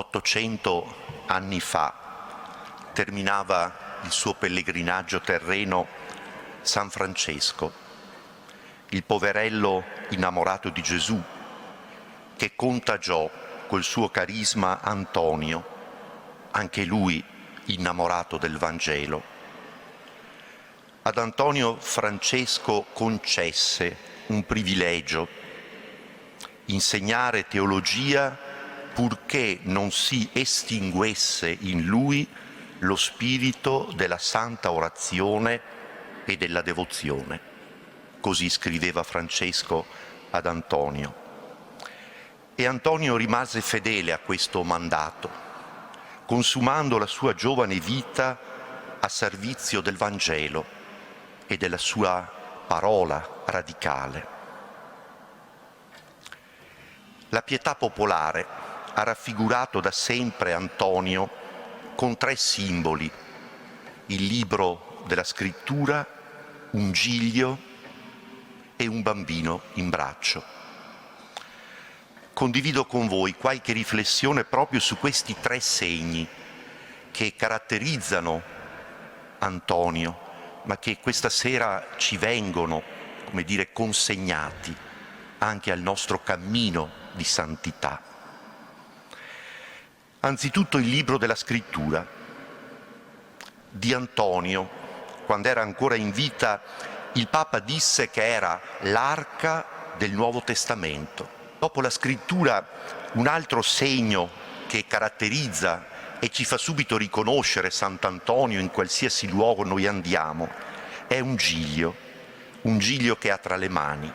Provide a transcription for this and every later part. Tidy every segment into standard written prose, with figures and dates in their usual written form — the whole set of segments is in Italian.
800 anni fa terminava il suo pellegrinaggio terreno San Francesco, il poverello innamorato di Gesù, che contagiò col suo carisma Antonio, anche lui innamorato del Vangelo. Ad Antonio Francesco concesse un privilegio: insegnare teologia purché non si estinguesse in lui lo spirito della santa orazione e della devozione. Così scriveva Francesco ad Antonio. E Antonio rimase fedele a questo mandato, consumando la sua giovane vita a servizio del Vangelo e della sua parola radicale. La pietà popolare ha raffigurato da sempre Antonio con 3 simboli: il libro della scrittura, un giglio e un bambino in braccio. Condivido con voi qualche riflessione proprio su questi 3 segni che caratterizzano Antonio, ma che questa sera ci vengono, come dire, consegnati anche al nostro cammino di santità. Anzitutto il libro della scrittura. Di Antonio, quando era ancora in vita, il Papa disse che era l'arca del Nuovo Testamento. Dopo la scrittura, un altro segno che caratterizza e ci fa subito riconoscere Sant'Antonio in qualsiasi luogo noi andiamo è un giglio che ha tra le mani.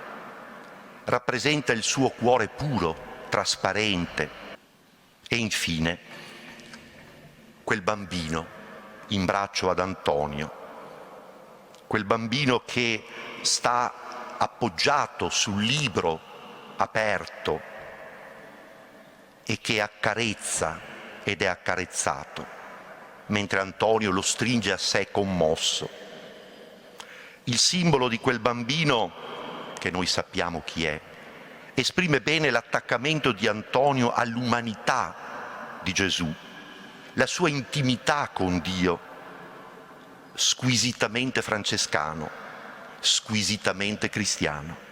Rappresenta il suo cuore puro, trasparente. E infine, quel bambino in braccio ad Antonio, quel bambino che sta appoggiato sul libro aperto e che accarezza ed è accarezzato, mentre Antonio lo stringe a sé commosso. Il simbolo di quel bambino, che noi sappiamo chi è, esprime bene l'attaccamento di Antonio all'umanità di Gesù, la sua intimità con Dio, squisitamente francescano, squisitamente cristiano.